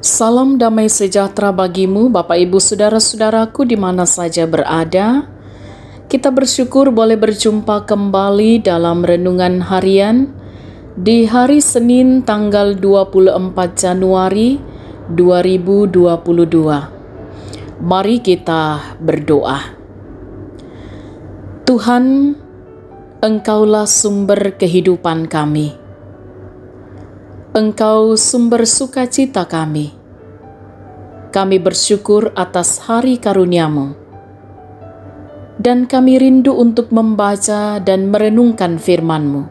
Salam damai sejahtera bagimu, Bapak Ibu Saudara-saudaraku di mana saja berada. Kita bersyukur boleh berjumpa kembali dalam renungan harian di hari Senin tanggal 24 Januari 2022. Mari kita berdoa. Tuhan, Engkaulah sumber kehidupan kami. Engkau sumber sukacita kami. Kami bersyukur atas hari karunia-Mu. Dan kami rindu untuk membaca dan merenungkan firman-Mu.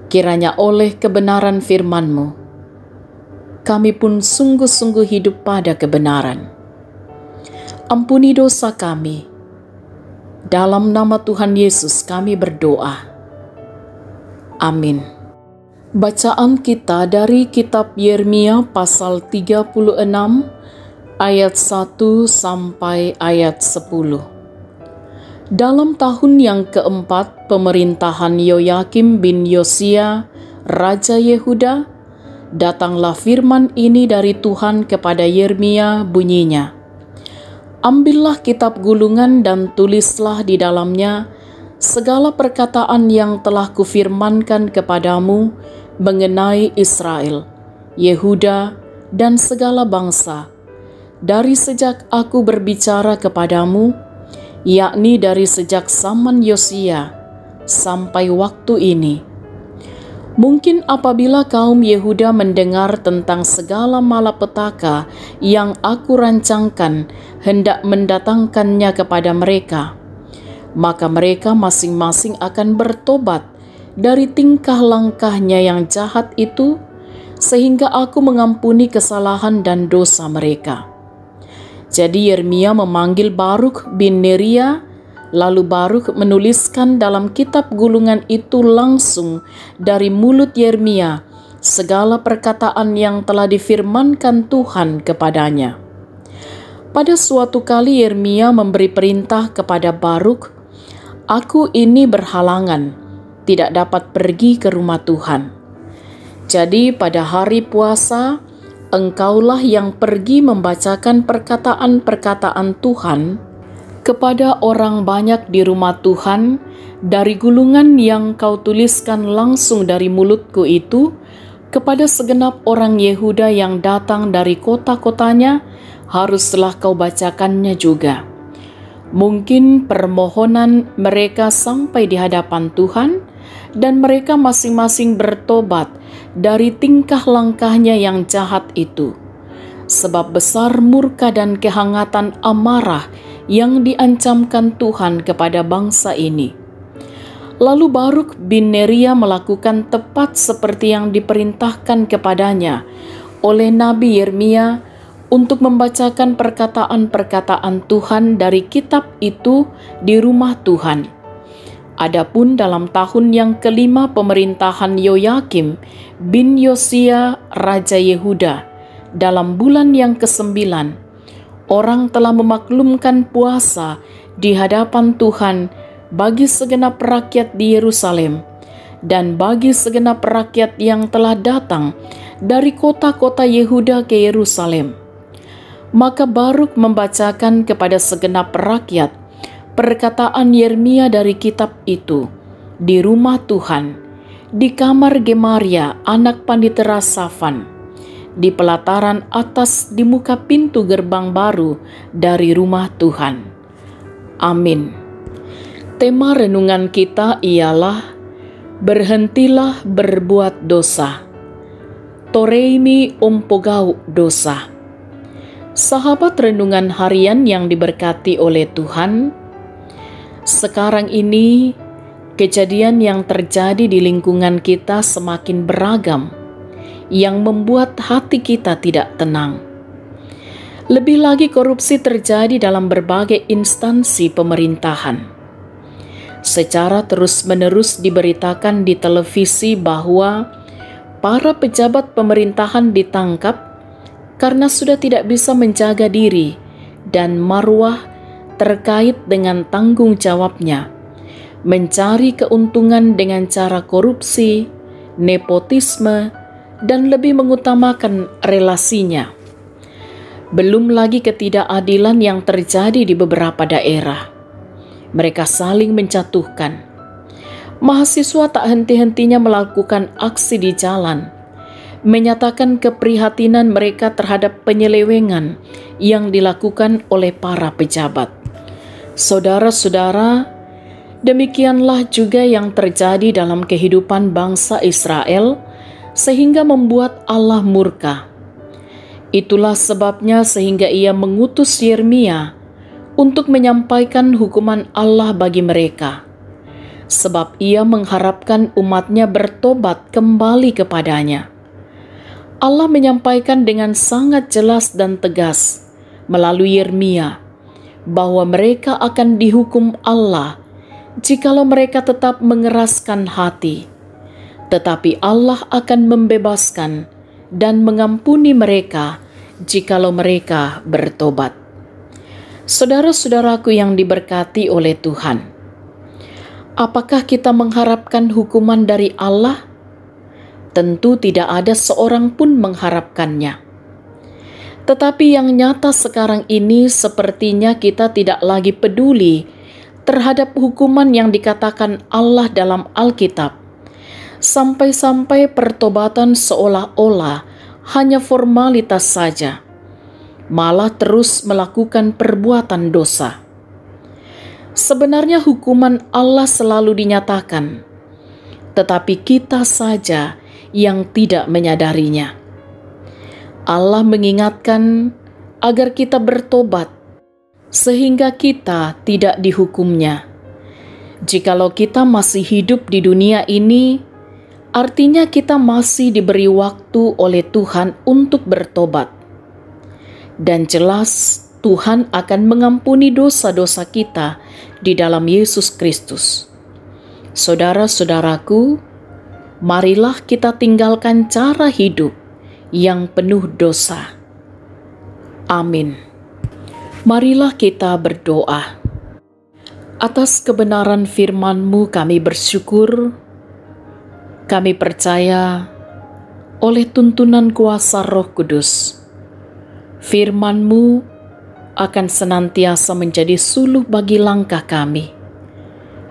Kiranya oleh kebenaran firman-Mu, kami pun sungguh-sungguh hidup pada kebenaran. Ampuni dosa kami. Dalam nama Tuhan Yesus kami berdoa. Amin. Bacaan kita dari kitab Yeremia pasal 36 ayat 1 sampai ayat 10. Dalam tahun yang keempat pemerintahan Yoyakim bin Yosia, Raja Yehuda, datanglah firman ini dari Tuhan kepada Yeremia, bunyinya, "Ambillah kitab gulungan dan tulislah di dalamnya segala perkataan yang telah kufirmankan kepadamu mengenai Israel, Yehuda, dan segala bangsa, dari sejak aku berbicara kepadamu, yakni dari sejak zaman Yosia sampai waktu ini. Mungkin apabila kaum Yehuda mendengar tentang segala malapetaka yang aku rancangkan hendak mendatangkannya kepada mereka, maka mereka masing-masing akan bertobat dari tingkah langkahnya yang jahat itu, sehingga aku mengampuni kesalahan dan dosa mereka." Jadi Yeremia memanggil Baruk bin Neria, lalu Baruk menuliskan dalam kitab gulungan itu langsung dari mulut Yeremia segala perkataan yang telah difirmankan Tuhan kepadanya. Pada suatu kali Yeremia memberi perintah kepada Baruk, "Aku ini berhalangan, tidak dapat pergi ke rumah Tuhan. Jadi pada hari puasa, engkaulah yang pergi membacakan perkataan-perkataan Tuhan kepada orang banyak di rumah Tuhan dari gulungan yang kau tuliskan langsung dari mulutku itu, kepada segenap orang Yehuda yang datang dari kota-kotanya, haruslah kau bacakannya juga. Mungkin permohonan mereka sampai di hadapan Tuhan, dan mereka masing-masing bertobat dari tingkah langkahnya yang jahat itu. Sebab besar murka dan kehangatan amarah yang diancamkan Tuhan kepada bangsa ini." Lalu Baruk bin Neria melakukan tepat seperti yang diperintahkan kepadanya oleh Nabi Yeremia untuk membacakan perkataan-perkataan Tuhan dari kitab itu di rumah Tuhan. Adapun dalam tahun yang kelima pemerintahan Yoyakim bin Yosia, Raja Yehuda, dalam bulan yang ke-9, orang telah memaklumkan puasa di hadapan Tuhan bagi segenap rakyat di Yerusalem dan bagi segenap rakyat yang telah datang dari kota-kota Yehuda ke Yerusalem. Maka Baruk membacakan kepada segenap rakyat perkataan Yeremia dari kitab itu di rumah Tuhan, di kamar Gemaria anak panditera Safan, di pelataran atas di muka pintu gerbang baru dari rumah Tuhan. Amin. Tema renungan kita ialah berhentilah berbuat dosa. Toreimi umpogau dosa. Sahabat renungan harian yang diberkati oleh Tuhan, sekarang ini kejadian yang terjadi di lingkungan kita semakin beragam, yang membuat hati kita tidak tenang. Lebih lagi korupsi terjadi dalam berbagai instansi pemerintahan. Secara terus-menerus diberitakan di televisi bahwa para pejabat pemerintahan ditangkap karena sudah tidak bisa menjaga diri dan marwah terkait dengan tanggung jawabnya, mencari keuntungan dengan cara korupsi, nepotisme, dan lebih mengutamakan relasinya. Belum lagi ketidakadilan yang terjadi di beberapa daerah. Mereka saling menjatuhkan. Mahasiswa tak henti-hentinya melakukan aksi di jalan, menyatakan keprihatinan mereka terhadap penyelewengan yang dilakukan oleh para pejabat. Saudara-saudara, demikianlah juga yang terjadi dalam kehidupan bangsa Israel, sehingga membuat Allah murka. Itulah sebabnya sehingga Ia mengutus Yeremia untuk menyampaikan hukuman Allah bagi mereka, sebab Ia mengharapkan umatnya bertobat kembali kepadanya. Allah menyampaikan dengan sangat jelas dan tegas melalui Yeremia bahwa mereka akan dihukum Allah jikalau mereka tetap mengeraskan hati. Tetapi Allah akan membebaskan dan mengampuni mereka jikalau mereka bertobat. Saudara-saudaraku yang diberkati oleh Tuhan, apakah kita mengharapkan hukuman dari Allah? Tentu tidak ada seorang pun mengharapkannya. Tetapi yang nyata sekarang ini sepertinya kita tidak lagi peduli terhadap hukuman yang dikatakan Allah dalam Alkitab. Sampai-sampai pertobatan seolah-olah hanya formalitas saja, malah terus melakukan perbuatan dosa. Sebenarnya hukuman Allah selalu dinyatakan, tetapi kita saja yang tidak menyadarinya. Allah mengingatkan agar kita bertobat, sehingga kita tidak dihukumnya. Jikalau kita masih hidup di dunia ini, artinya kita masih diberi waktu oleh Tuhan untuk bertobat. Dan jelas Tuhan akan mengampuni dosa-dosa kita di dalam Yesus Kristus. Saudara-saudaraku, marilah kita tinggalkan cara hidup yang penuh dosa. Amin. Marilah kita berdoa. Atas kebenaran firman-Mu kami bersyukur. Kami percaya oleh tuntunan kuasa Roh Kudus, firman-Mu akan senantiasa menjadi suluh bagi langkah kami.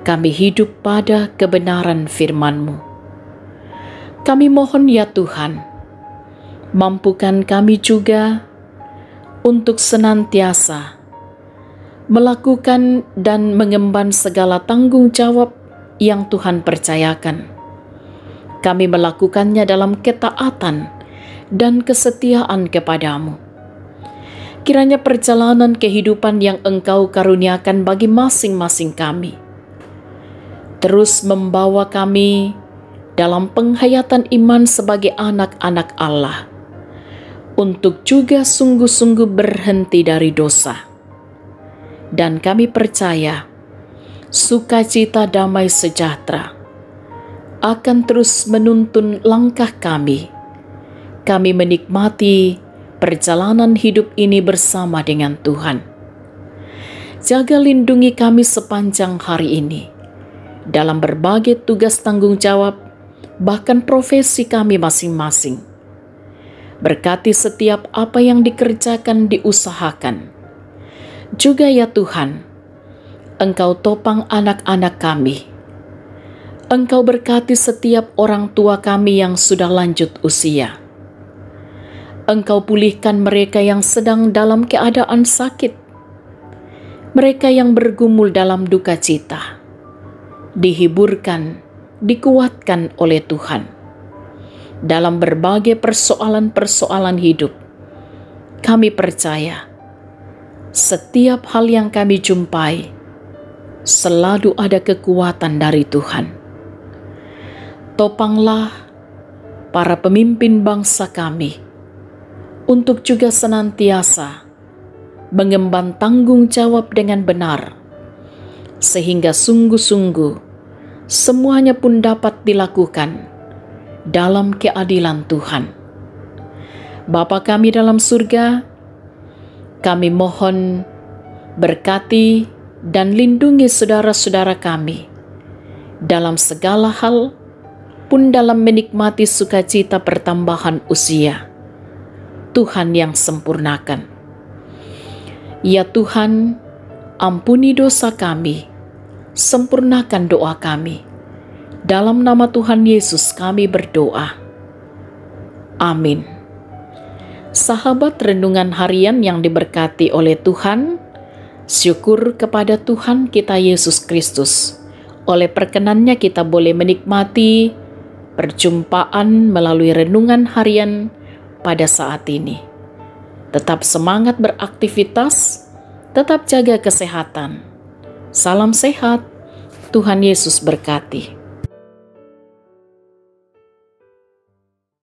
Kami hidup pada kebenaran firman-Mu. Kami mohon ya Tuhan, mampukan kami juga untuk senantiasa melakukan dan mengemban segala tanggung jawab yang Tuhan percayakan. Kami melakukannya dalam ketaatan dan kesetiaan kepada-Mu. Kiranya perjalanan kehidupan yang Engkau karuniakan bagi masing-masing kami terus membawa kami dalam penghayatan iman sebagai anak-anak Allah, untuk juga sungguh-sungguh berhenti dari dosa. Dan kami percaya sukacita damai sejahtera akan terus menuntun langkah kami. Kami menikmati perjalanan hidup ini bersama dengan Tuhan. Jaga lindungi kami sepanjang hari ini dalam berbagai tugas tanggung jawab, bahkan profesi kami masing-masing. Berkati setiap apa yang dikerjakan, diusahakan. Juga ya Tuhan, Engkau topang anak-anak kami. Engkau berkati setiap orang tua kami yang sudah lanjut usia. Engkau pulihkan mereka yang sedang dalam keadaan sakit, mereka yang bergumul dalam duka cita, dihiburkan, dikuatkan oleh Tuhan. Dalam berbagai persoalan-persoalan hidup, kami percaya setiap hal yang kami jumpai selalu ada kekuatan dari Tuhan. Topanglah para pemimpin bangsa kami untuk juga senantiasa mengemban tanggung jawab dengan benar, sehingga sungguh-sungguh semuanya pun dapat dilakukan dalam keadilan Tuhan. Bapa kami dalam surga, kami mohon berkati dan lindungi saudara-saudara kami dalam segala hal, pun dalam menikmati sukacita pertambahan usia, Tuhan yang sempurnakan. Ya Tuhan, ampuni dosa kami, sempurnakan doa kami. Dalam nama Tuhan Yesus kami berdoa. Amin. Sahabat renungan harian yang diberkati oleh Tuhan, syukur kepada Tuhan kita Yesus Kristus. Oleh perkenannya kita boleh menikmati perjumpaan melalui renungan harian pada saat ini. Tetap semangat beraktivitas, tetap jaga kesehatan. Salam sehat, Tuhan Yesus berkati.